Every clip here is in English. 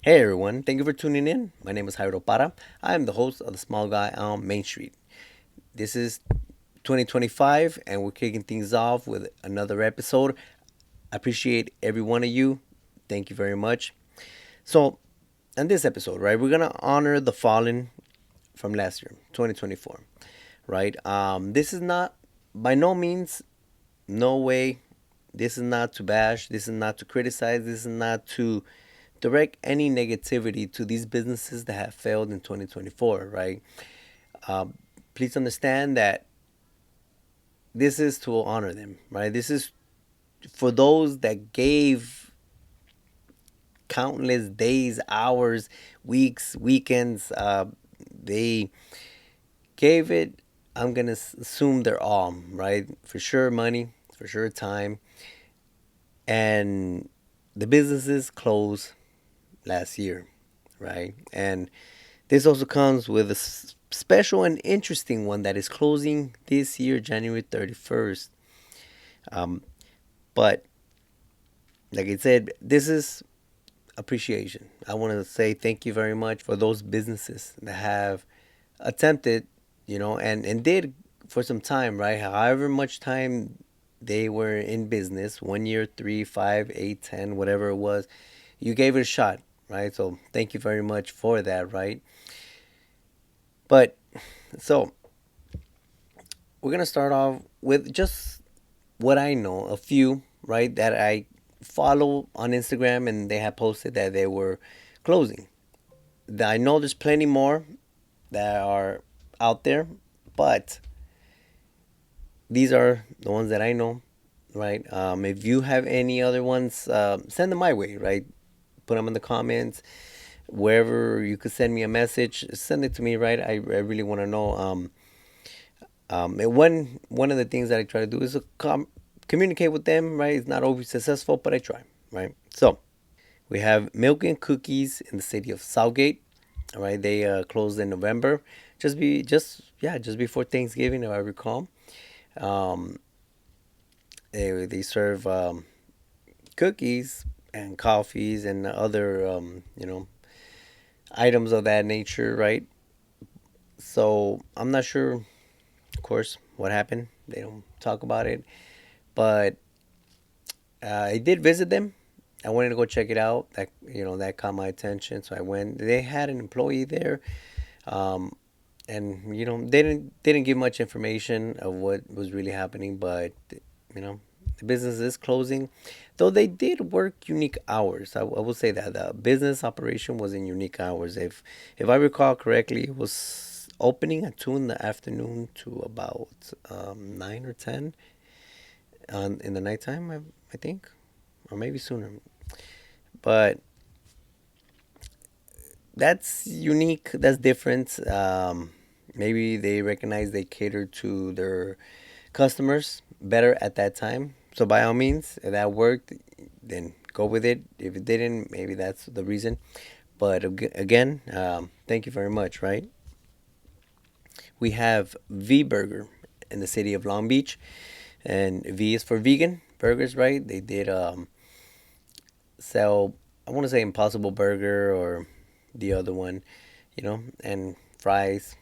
Hey everyone, thank you for tuning in. My name is Jairo Para. I am the host of The Small Guy on Main Street. This is 2025 and we're kicking things off with another episode. I appreciate every one of you. Thank you very much. So, in this episode, right, we're going to honor the fallen from last year, 2024, right? This is not, by no means, no way, this is not to bash, this is not to criticize, this is not to direct any negativity to these businesses that have failed in 2024, right? Um, Please understand that this is to honor them, right? This is for those that gave countless days, hours, weeks, weekends. They gave it, I'm going to assume their all, right? For sure, money, for sure, time. And the businesses closed last year, right? And this also comes with a special and interesting one that is closing this year, January 31st. Um, but like I said, this is appreciation. I want to say thank you very much for those businesses that have attempted, and did for some time, right? However much time they were in business, 1 year, three, 5, 8, 10, whatever it was, you gave it a shot, right? So thank you very much for that, right? But so we're gonna start off with just what I know, a few, right, that I follow on Instagram and they have posted that they were closing. I know there's plenty more that are out there, but these are the ones that I know, right? If you have any other ones, send them my way, right? Put them in the comments, wherever you could send me a message, send it to me, right? I really want to know. And one of the things that I try to do is communicate with them, right? It's not always successful, but I try, right? So we have Milk and Cookies in the city of Southgate. All right, they closed in November, just before Thanksgiving, if I recall. Um, they serve cookies and coffees and other items of that nature, right? So I'm not sure, of course, what happened. They don't talk about it, but I did visit them. I wanted to go check it out. That caught my attention, so I went. They had an employee there, um, and they didn't give much information of what was really happening. But you know, the business is closing, though they did work unique hours. I will say that the business operation was in unique hours. If I recall correctly, it was opening at 2 in the afternoon to about 9 or 10 in the nighttime. I think, or maybe sooner. But that's unique. That's different. Maybe they recognize they cater to their customers better at that time. So by all means, if that worked, then go with it. If it didn't, maybe that's the reason. But again, thank you very much. Right? We have V Burger in the city of Long Beach, and V is for vegan burgers. Right? They did sell. I want to say Impossible Burger or the other one, and fries,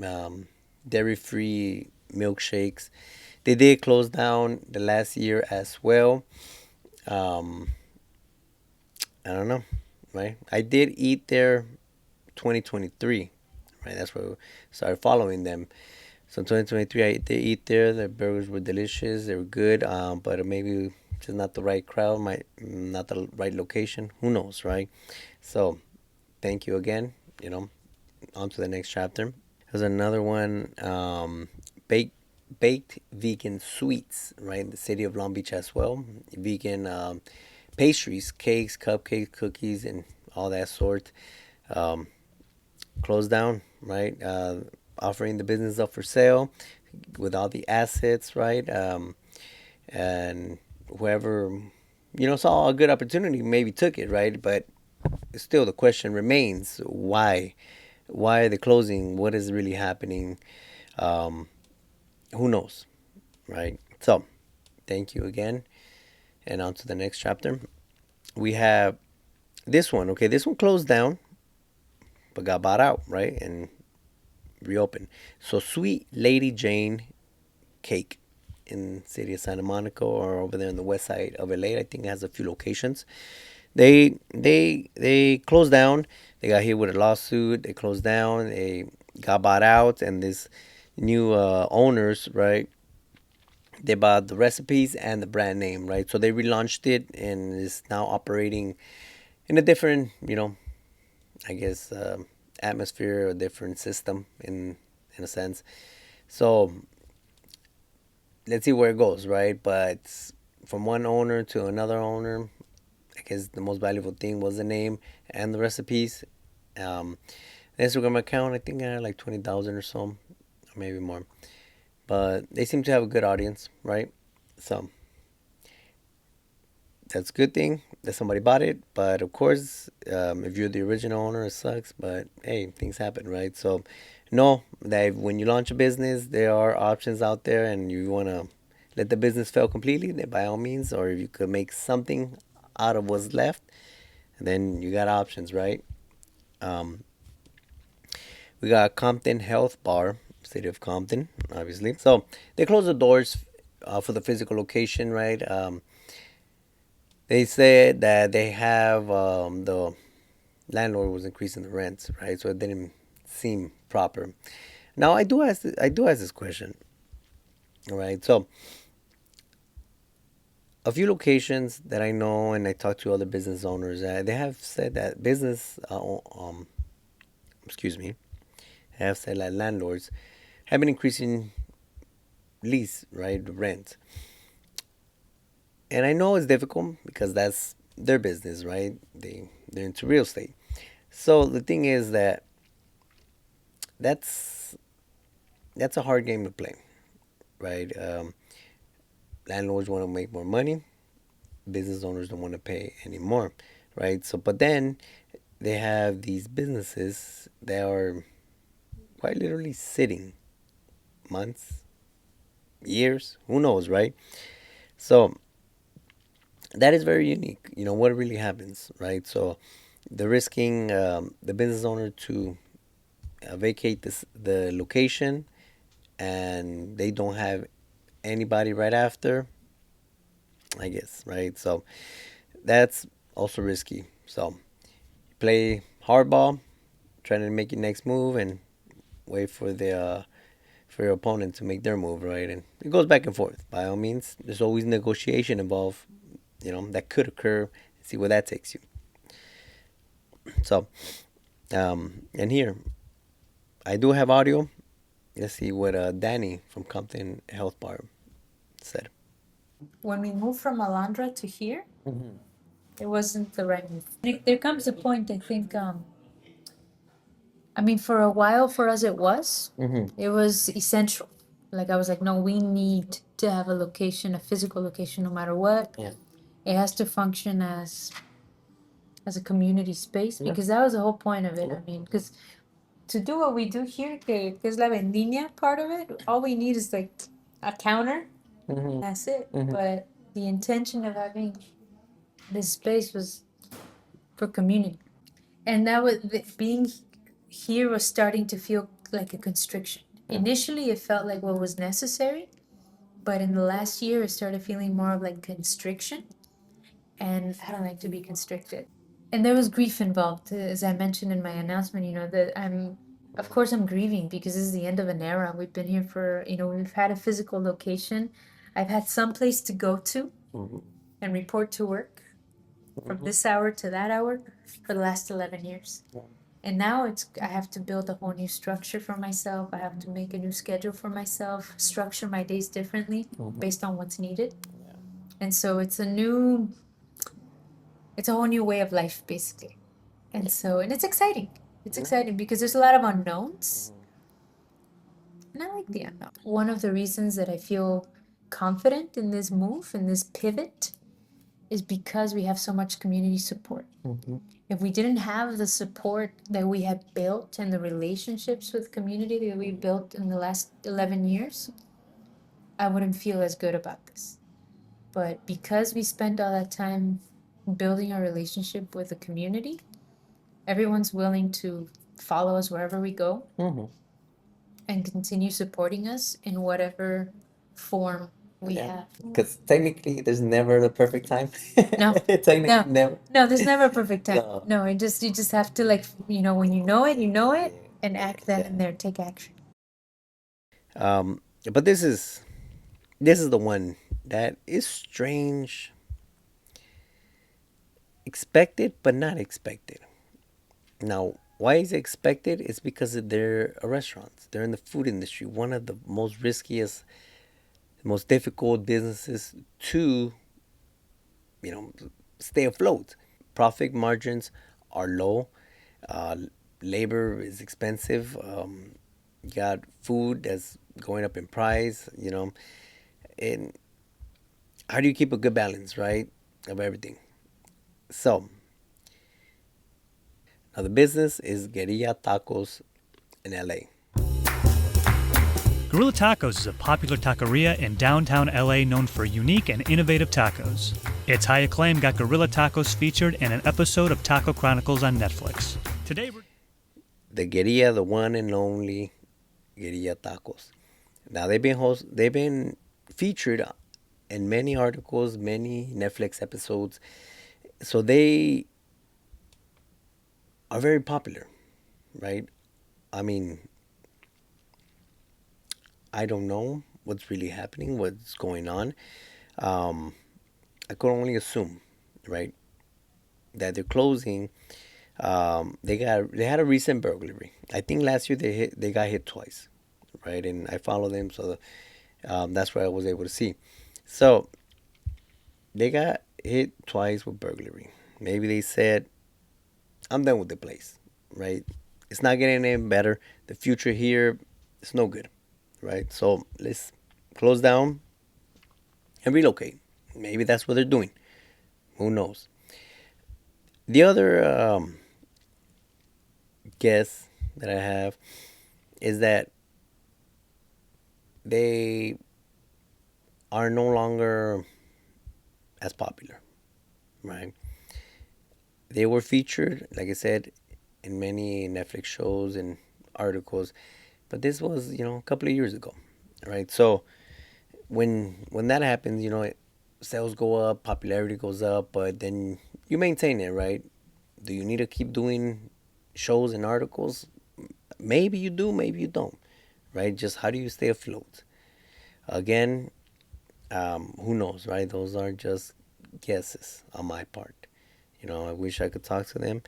um, dairy-free milkshakes. They did close down the last year as well. Um, I don't know, right? I did eat there 2023, right? That's where I started following them. So in 2023, I did eat there. The burgers were delicious. They were good, but maybe just not the right crowd, not the right location. Who knows, right? So thank you again. On to the next chapter. There's another one, baked vegan sweets, right? In the city of Long Beach as well. Vegan pastries, cakes, cupcakes, cookies, and all that sort. Um, Closed down, right? Offering the business up for sale with all the assets, right? And whoever, saw a good opportunity maybe took it, right? But still, the question remains: why? Why are they closing? What is really happening? Um, who knows, right? So, thank you again, and on to the next chapter. We have This one, okay, this one closed down, but got bought out, right, and reopened. So Sweet Lady Jane Cake in city of Santa Monica or over there on the west side of LA. I think it has a few locations. They closed down. They got hit with a lawsuit. They closed down. They got bought out, and this new owners, right? They bought the recipes and the brand name, right? So they relaunched it and is now operating in a different, I guess, atmosphere, a different system in a sense. So let's see where it goes, right? But from one owner to another owner, I guess the most valuable thing was the name and the recipes. Um, the Instagram account, I think I had like 20,000 or so, or maybe more. But they seem to have a good audience, right? So that's a good thing that somebody bought it. But of course, if you're the original owner, it sucks. But hey, things happen, right? So know that when you launch a business, there are options out there, and you want to let the business fail completely, then by all means, or if you could make something out of what's left, then you got options, right? Um, we got Compton Health Bar, city of Compton, obviously. So they closed the doors for the physical location, right? They said that they have the landlord was increasing the rents, right? So it didn't seem proper. Now I do ask this question, all right? So a few locations that I know, and I talked to other business owners, they have said that excuse me, have said that landlords have been increasing lease, right, rent. And I know it's difficult because that's their business, right? They're into real estate. So the thing is that that's that's a hard game to play, right? Landlords want to make more money, business owners don't want to pay anymore, right? So, but then they have these businesses that are quite literally sitting months, years, who knows, right? So that is very unique. What really happens, right? So they're risking the business owner to vacate the location, and they don't have anybody right after, I guess, right? So that's also risky. So play hardball, trying to make your next move, and wait for your opponent to make their move, right? And it goes back and forth. By all means, there's always negotiation involved, that could occur. See where that takes you. So, and here I do have audio. Let's see what Danny from Compton Health Bar said. When we moved from Alondra to here, it wasn't the right move. There comes a point, I think, I mean, for a while for us, it was essential. Like, I was like, no, we need to have a location, a physical location, no matter what. Yeah. It has to function as a community space because that was the whole point of it. I mean, because to do what we do here, que es la vendimia part of it, all we need is like a counter. That's it. But the intention of having this space was for community. And that was being here was starting to feel like a constriction. Initially, it felt like what was necessary, but in the last year, it started feeling more of like constriction. And I don't like to be constricted. And there was grief involved, as I mentioned in my announcement. That of course, I'm grieving because this is the end of an era. We've been here for, we've had a physical location. I've had some place to go to and report to work from this hour to that hour for the last 11 years. And now I have to build a whole new structure for myself. I have to make a new schedule for myself, structure my days differently based on what's needed. And so it's a whole new way of life, basically. And it's exciting. It's exciting because there's a lot of unknowns. And I like the unknown. One of the reasons that I feel confident in this move, in this pivot, is because we have so much community support. If we didn't have the support that we had built and the relationships with community that we built in the last 11 years, I wouldn't feel as good about this. But because we spent all that time building a relationship with the community. Everyone's willing to follow us wherever we go Hmm. and continue supporting us in whatever form we Yeah, have. because technically there's never the perfect time. No, Technically, no, never. no, there's never a perfect time. No. No, you just have to like, when you know it, you know it, Yeah. and act then Yeah. and there, take action. But this is the one that is strange, expected but not expected. Now, why is it expected? It's because they're a restaurant. They're in the food industry, one of the most riskiest, most difficult businesses to, you know, stay afloat. Profit margins are low. Uh, Labor is expensive. You got food that's going up in price. And how do you keep a good balance, right, of everything? So now the business is Guerilla Tacos in LA. Guerilla Tacos is a popular taqueria in downtown LA known for unique and innovative tacos. Its high acclaim got Guerilla Tacos featured in an episode of Taco Chronicles on Netflix. Today we're The Guerilla, the one and only Guerilla Tacos. Now they've been featured in many articles, many Netflix episodes. So they are very popular, right? I mean, I don't know what's really happening, what's going on. Um, I could only assume, right, that they're closing. They had a recent burglary. I think last year they got hit twice, right? And I follow them, so that's what I was able to see. So they got hit twice with burglary. Maybe they said, "I'm done with the place," right? It's not getting any better. The future here is no good, right? So let's close down and relocate. Maybe that's what they're doing. Who knows? The other guess that I have is that they are no longer as popular, right? They were featured, like I said, in many Netflix shows and articles, but this was, a couple of years ago, right? So when that happens, sales go up, popularity goes up, but then you maintain it, right? Do you need to keep doing shows and articles? Maybe you do, maybe you don't, right? Just how do you stay afloat? Again, who knows, right? Those are just guesses on my part. I wish I could talk to them,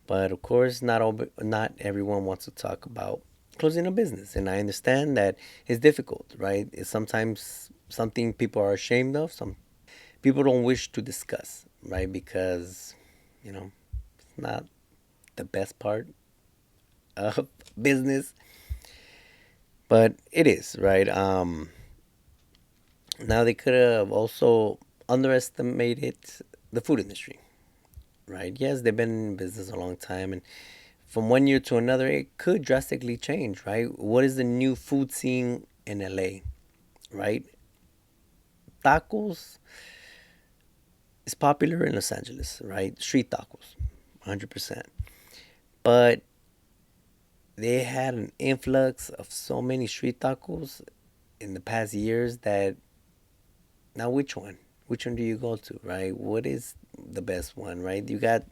but of course, not everyone wants to talk about closing a business, and I understand that it's difficult, right? It's sometimes something people are ashamed of. Some people don't wish to discuss, right? Because it's not the best part of business, but it is, right? Now they could have also underestimated the food industry, right? Yes, they've been in business a long time, and from one year to another, it could drastically change, right? What is the new food scene in LA, right? Tacos is popular in Los Angeles, right? Street tacos, 100%. But they had an influx of so many street tacos in the past years that now which one? Which one do you go to, right? What is the best one, right? You got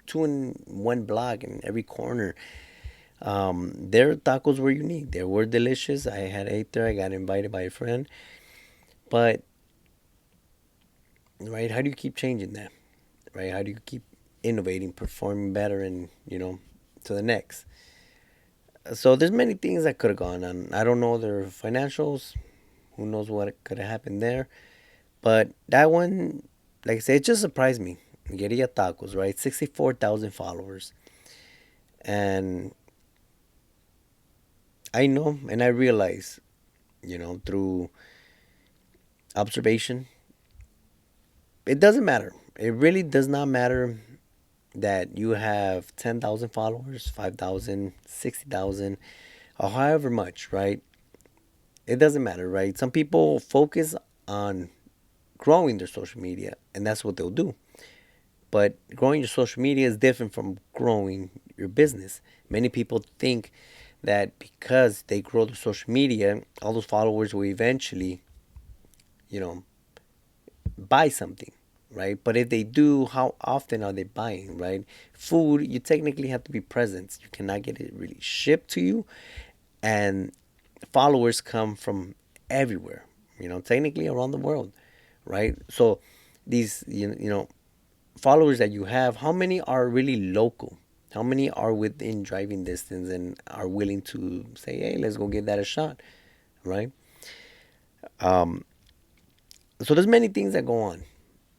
two in one block in every corner. Their tacos were unique. They were delicious. I had ate there. I got invited by a friend. But, right, how do you keep changing that? Right? How do you keep innovating, performing better, and, to the next? So there's many things that could have gone on. I don't know their financials. Who knows what could have happened there? But that one, like I said, it just surprised me. Guerilla Tacos, right? 64,000 followers. And I know and I realize, through observation, it doesn't matter. It really does not matter that you have 10,000 followers, 5,000, 60,000, or however much, right? It doesn't matter, right? Some people focus on growing their social media, and that's what they'll do. But growing your social media is different from growing your business. Many people think that because they grow their social media, all those followers will eventually, you know, buy something, right? But if they do, how often are they buying, right? Food, you technically have to be present. You cannot get it really shipped to you. And followers come from everywhere, technically around the world, right? So these, followers that you have, how many are really local? How many are within driving distance and are willing to say, hey, let's go give that a shot, right? Um, so there's many things that go on,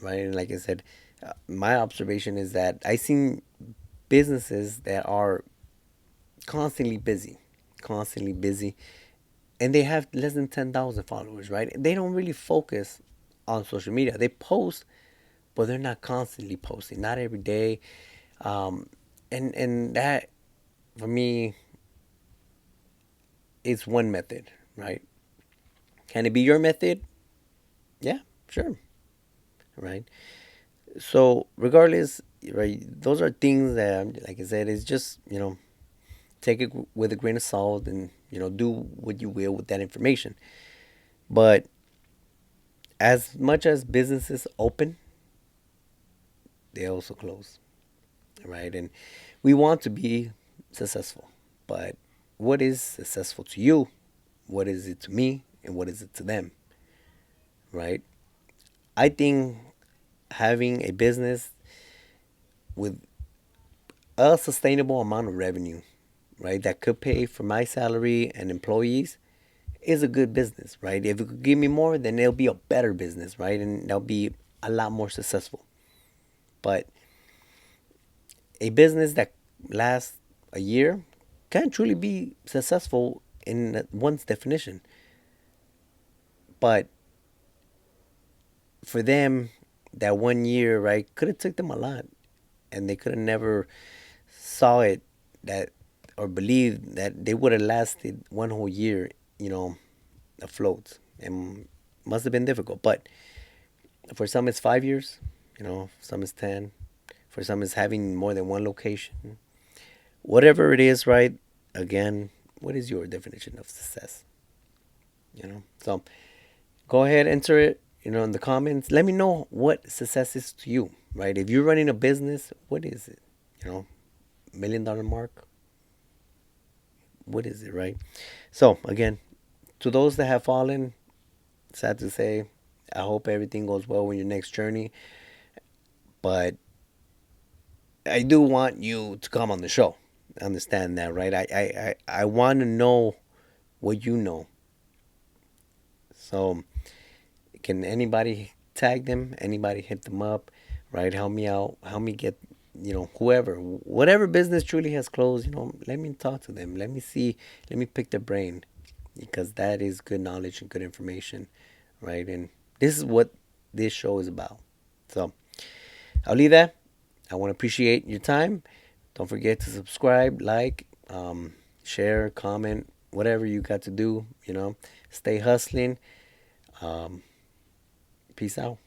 right? And like I said, my observation is that I seen businesses that are constantly busy, and they have less than 10,000 followers, right? They don't really focus on social media. They post, but they're not constantly posting, not every day. Um, and that, for me, is one method, right? Can it be your method? Yeah, sure, right? So regardless, right, those are things that, like I said, it's just, take it with a grain of salt and, do what you will with that information. But as much as businesses open, they also close, right? And we want to be successful, but what is successful to you? What is it to me? And what is it to them, right? I think having a business with a sustainable amount of revenue, right, that could pay for my salary and employees is a good business, right? If it could give me more, then it'll be a better business, right? And that'll be a lot more successful. But a business that lasts a year can truly be successful in one's definition. But for them, that 1 year, right, could have took them a lot, and they could have never saw it that or believed that they would have lasted one whole year, afloat. And must have been difficult. But for some, it's 5 years. Some is 10. For some, it's having more than one location. Whatever it is, right? Again, what is your definition of success? So go ahead, enter it, in the comments. Let me know what success is to you, right? If you're running a business, what is it? $1 million mark? What is it, right? So again, to those that have fallen, sad to say, I hope everything goes well in your next journey. But I do want you to come on the show. Understand that, right? I want to know what you know. So can anybody tag them? Anybody hit them up? Right? Help me out. Help me get, whoever, whatever business truly has closed, let me talk to them. Let me see. Let me pick their brain, because that is good knowledge and good information, right? And this is what this show is about. So I'll leave that. I want to appreciate your time. Don't forget to subscribe, like, share, comment, whatever you got to do. Stay hustling. Peace out.